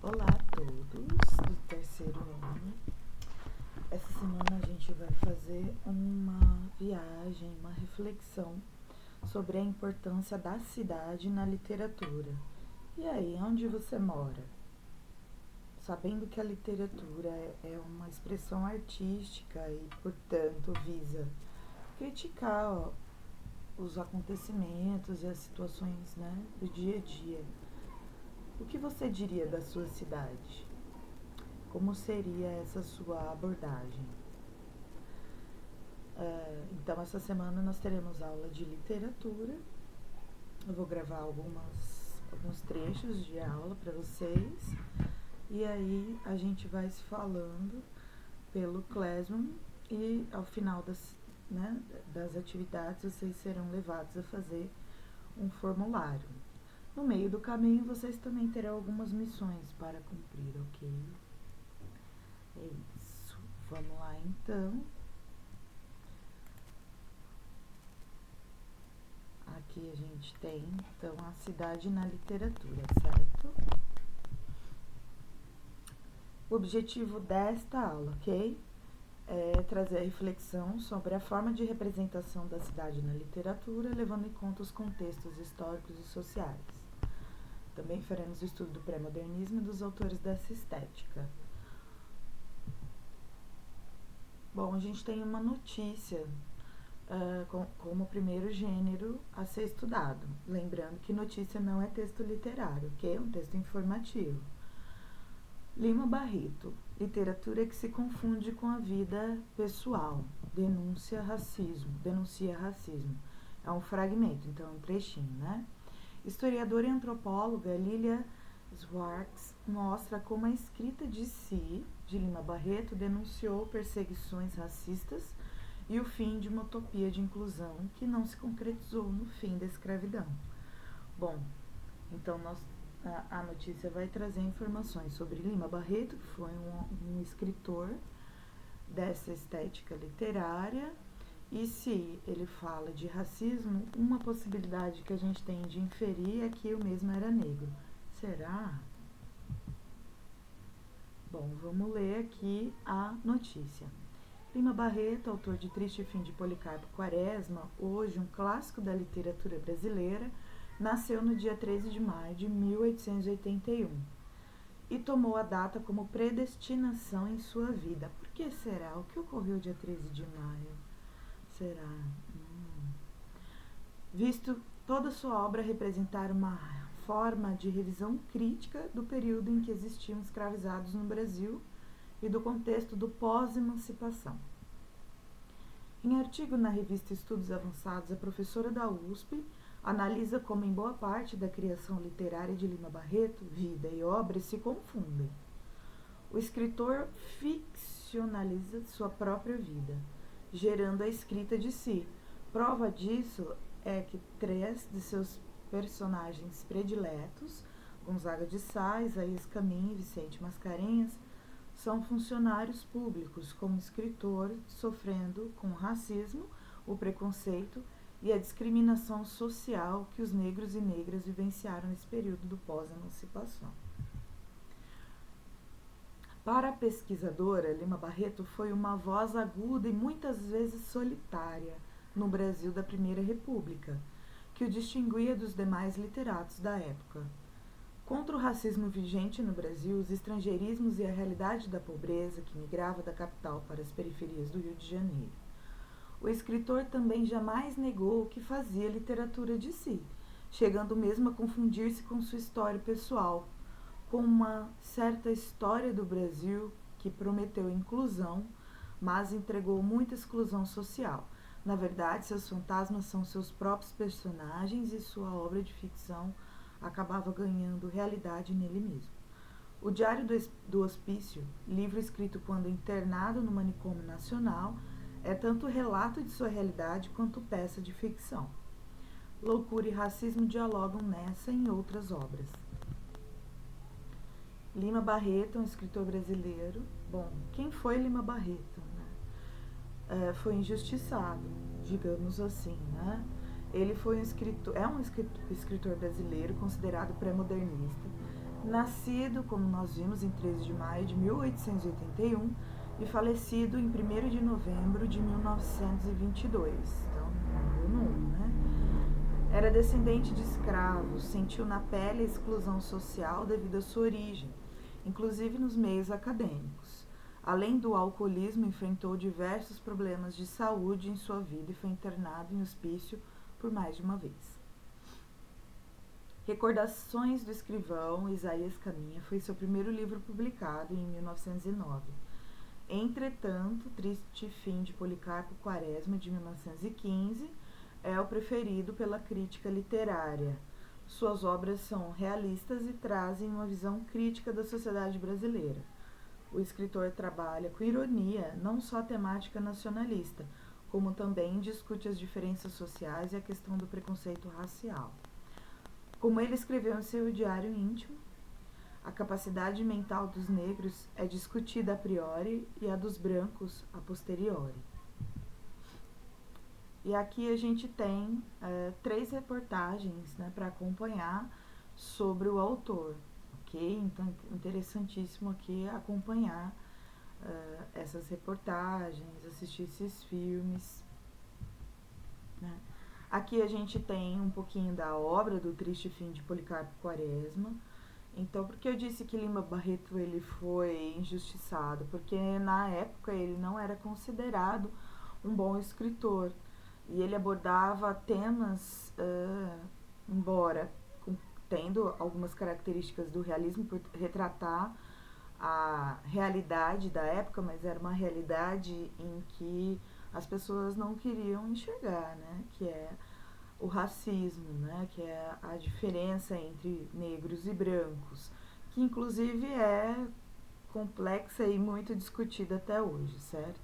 Olá a todos do terceiro ano. Essa semana a gente vai fazer uma viagem, uma reflexão sobre a importância da cidade na literatura. E aí, onde você mora? Sabendo que a literatura é uma expressão artística e, portanto, visa criticar os acontecimentos e as situações, né, do dia a dia. O que você diria da sua cidade? Como seria essa sua abordagem? Então, essa semana nós teremos aula de literatura. Eu vou gravar alguns trechos de aula para vocês. E aí a gente vai se falando pelo Classroom e ao final das atividades vocês serão levados a fazer um formulário. No meio do caminho vocês também terão algumas missões para cumprir, ok? É isso. Vamos lá então. Aqui a gente tem então a cidade na literatura, certo? O objetivo desta aula, ok? É trazer a reflexão sobre a forma de representação da cidade na literatura, levando em conta os contextos históricos e sociais. Também faremos o estudo do pré-modernismo e dos autores dessa estética. Bom, a gente tem uma notícia como primeiro gênero a ser estudado. Lembrando que notícia não é texto literário, ok? É um texto informativo. Lima Barreto, literatura que se confunde com a vida pessoal, denuncia racismo. É um fragmento, então é um trechinho, né? Historiadora e antropóloga Lilia Schwartz mostra como a escrita de Si, de Lima Barreto, denunciou perseguições racistas e o fim de uma utopia de inclusão que não se concretizou no fim da escravidão. Bom, então a notícia vai trazer informações sobre Lima Barreto, que foi um escritor dessa estética literária, e se ele fala de racismo, uma possibilidade que a gente tem de inferir é que o mesmo era negro. Será? Bom, vamos ler aqui a notícia. Lima Barreto, autor de Triste Fim de Policarpo Quaresma, hoje um clássico da literatura brasileira, nasceu no dia 13 de maio de 1881 e tomou a data como predestinação em sua vida. Por que será? O que ocorreu dia 13 de maio? Será? Visto toda sua obra representar uma forma de revisão crítica do período em que existiam escravizados no Brasil e do contexto do pós-emancipação. Em artigo na revista Estudos Avançados, a professora da USP analisa como em boa parte da criação literária de Lima Barreto, vida e obra se confundem. O escritor ficcionaliza sua própria vida, gerando a escrita de si. Prova disso é que 3 de seus personagens prediletos, Gonzaga de Sá, Isaías Caminha e Vicente Mascarenhas, são funcionários públicos, como escritor, sofrendo com o racismo, o preconceito e a discriminação social que os negros e negras vivenciaram nesse período do pós-emancipação. Para a pesquisadora, Lima Barreto foi uma voz aguda e muitas vezes solitária no Brasil da Primeira República, que o distinguia dos demais literatos da época. Contra o racismo vigente no Brasil, os estrangeirismos e a realidade da pobreza que migrava da capital para as periferias do Rio de Janeiro. O escritor também jamais negou que fazia literatura de si, chegando mesmo a confundir-se com sua história pessoal, com uma certa história do Brasil que prometeu inclusão, mas entregou muita exclusão social. Na verdade, seus fantasmas são seus próprios personagens e sua obra de ficção acabava ganhando realidade nele mesmo. O Diário do Hospício, livro escrito quando internado no Manicômio Nacional, é tanto relato de sua realidade quanto peça de ficção. Loucura e racismo dialogam nessa e em outras obras. Lima Barreto, um escritor brasileiro. Bom, quem foi Lima Barreto? Né? Foi injustiçado, digamos assim, né? Ele foi um escritor brasileiro considerado pré-modernista, Nascido, como nós vimos, em 13 de maio de 1881 e falecido em 1º de novembro de 1922. Então, morreu no 1, né? Era descendente de escravos, sentiu na pele a exclusão social devido à sua origem, inclusive nos meios acadêmicos. Além do alcoolismo, enfrentou diversos problemas de saúde em sua vida e foi internado em hospício por mais de uma vez. Recordações do escrivão Isaías Caminha foi seu primeiro livro publicado em 1909. Entretanto, Triste Fim de Policarpo Quaresma, de 1915, é o preferido pela crítica literária. Suas obras são realistas e trazem uma visão crítica da sociedade brasileira. O escritor trabalha com ironia não só a temática nacionalista, como também discute as diferenças sociais e a questão do preconceito racial. Como ele escreveu em seu diário íntimo, a capacidade mental dos negros é discutida a priori e a dos brancos a posteriori. E aqui a gente tem 3 reportagens, né, para acompanhar sobre o autor, ok? Então, interessantíssimo aqui acompanhar essas reportagens, assistir esses filmes, né? Aqui a gente tem um pouquinho da obra do Triste Fim de Policarpo Quaresma. Então, por que eu disse que Lima Barreto ele foi injustiçado? Porque na época ele não era considerado um bom escritor. E ele abordava temas, embora tendo algumas características do realismo por retratar a realidade da época, mas era uma realidade em que as pessoas não queriam enxergar, né? Que é o racismo, né? Que é a diferença entre negros e brancos, que inclusive é complexa e muito discutida até hoje, certo?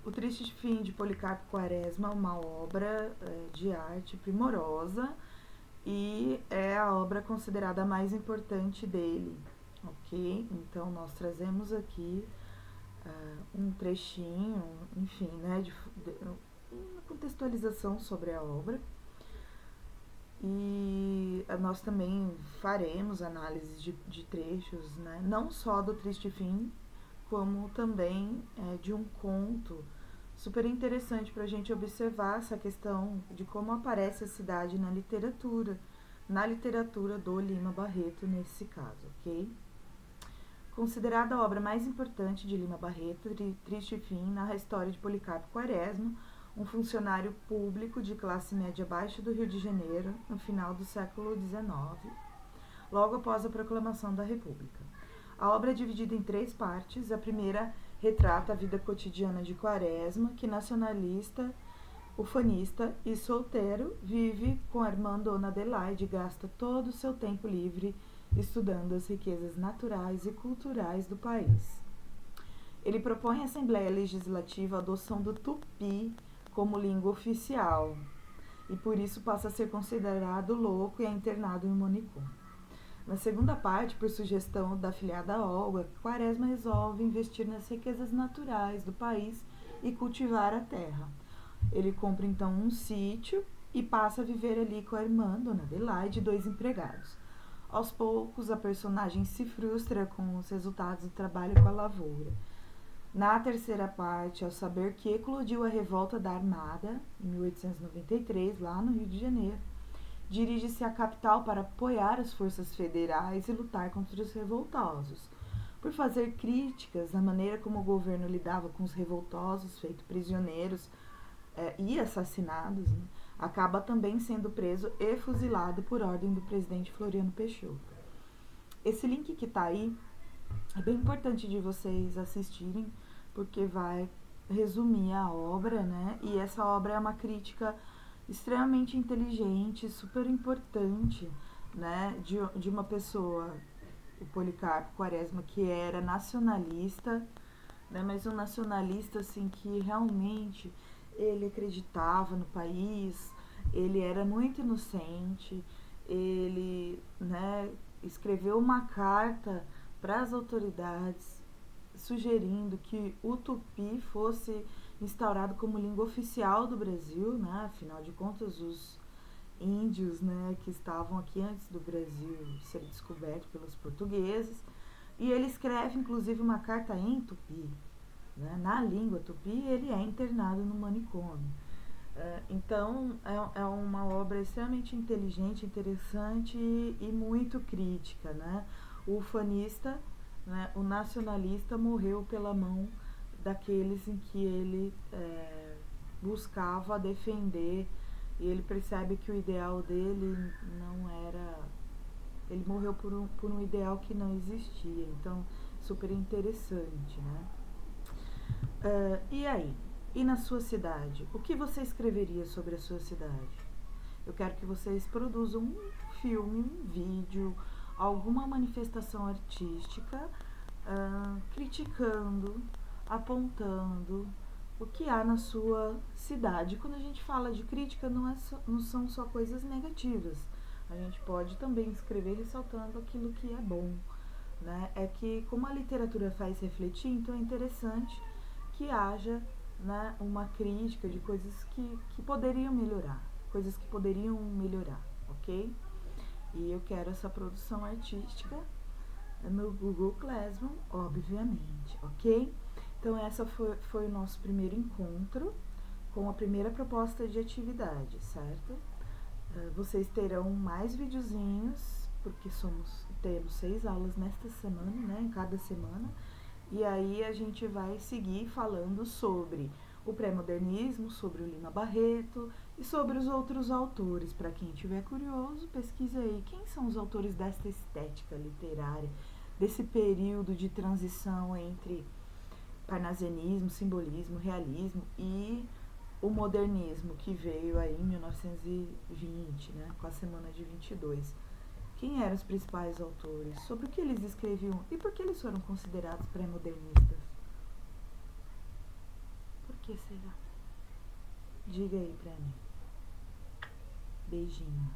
O Triste Fim de Policarpo Quaresma é uma obra de arte primorosa e é a obra considerada a mais importante dele, ok? Então, nós trazemos aqui um trechinho, enfim, né, uma contextualização sobre a obra. E nós também faremos análises de trechos, né, não só do Triste Fim, como também de um conto super interessante para a gente observar essa questão de como aparece a cidade na literatura do Lima Barreto nesse caso, ok? Considerada a obra mais importante de Lima Barreto, Triste Fim narra a história de Policarpo Quaresma, um funcionário público de classe média baixa do Rio de Janeiro, no final do século XIX, logo após a proclamação da República. A obra é dividida em 3 partes. A primeira retrata a vida cotidiana de Quaresma, que nacionalista, ufanista e solteiro, vive com a irmã Dona Adelaide e gasta todo o seu tempo livre estudando as riquezas naturais e culturais do país. Ele propõe à Assembleia Legislativa a adoção do tupi como língua oficial e por isso passa a ser considerado louco e é internado em um manicômio. Na segunda parte, por sugestão da afilhada Olga, Quaresma resolve investir nas riquezas naturais do país e cultivar a terra. Ele compra então um sítio e passa a viver ali com a irmã, Dona Adelaide, e 2 empregados. Aos poucos, a personagem se frustra com os resultados do trabalho com a lavoura. Na terceira parte, ao saber que eclodiu a revolta da Armada, em 1893, lá no Rio de Janeiro, dirige-se à capital para apoiar as forças federais e lutar contra os revoltosos. Por fazer críticas à maneira como o governo lidava com os revoltosos, feito prisioneiros e assassinados, né, acaba também sendo preso e fuzilado por ordem do presidente Floriano Peixoto. Esse link que está aí é bem importante de vocês assistirem, porque vai resumir a obra, né? E essa obra é uma crítica extremamente inteligente, super importante, né, de uma pessoa, o Policarpo Quaresma, que era nacionalista, né, mas um nacionalista assim que realmente ele acreditava no país, ele era muito inocente, ele, né, escreveu uma carta para as autoridades sugerindo que o tupi fosse instaurado como língua oficial do Brasil, né? Afinal de contas, os índios, né, que estavam aqui antes do Brasil ser descoberto pelos portugueses. E ele escreve, inclusive, uma carta em tupi, né, na língua tupi. Ele é internado no manicômio. Então, é uma obra extremamente inteligente, interessante e muito crítica, né? O ufanista, né, o nacionalista, morreu pela mão daqueles em que ele buscava defender, e ele percebe que o ideal dele não era... Ele morreu por um ideal que não existia, então super interessante, né? E aí? E na sua cidade? O que você escreveria sobre a sua cidade? Eu quero que vocês produzam um filme, um vídeo, alguma manifestação artística, criticando, apontando o que há na sua cidade. Quando a gente fala de crítica, não são só coisas negativas. A gente pode também escrever ressaltando aquilo que é bom, né? É que, como a literatura faz refletir, então é interessante que haja, né, uma crítica de coisas que poderiam melhorar, ok? E eu quero essa produção artística no Google Classroom, obviamente, ok? Então essa foi o nosso primeiro encontro com a primeira proposta de atividade, certo? Vocês terão mais videozinhos, porque temos 6 aulas nesta semana, né, em cada semana. E aí a gente vai seguir falando sobre o pré-modernismo, sobre o Lima Barreto e sobre os outros autores. Para quem estiver curioso, pesquisa aí quem são os autores desta estética literária, desse período de transição entre parnasianismo, simbolismo, realismo e o modernismo, que veio aí em 1920, né, com a Semana de 22. Quem eram os principais autores? Sobre o que eles escreviam? E por que eles foram considerados pré-modernistas? Por que será? Diga aí pra mim. Beijinho.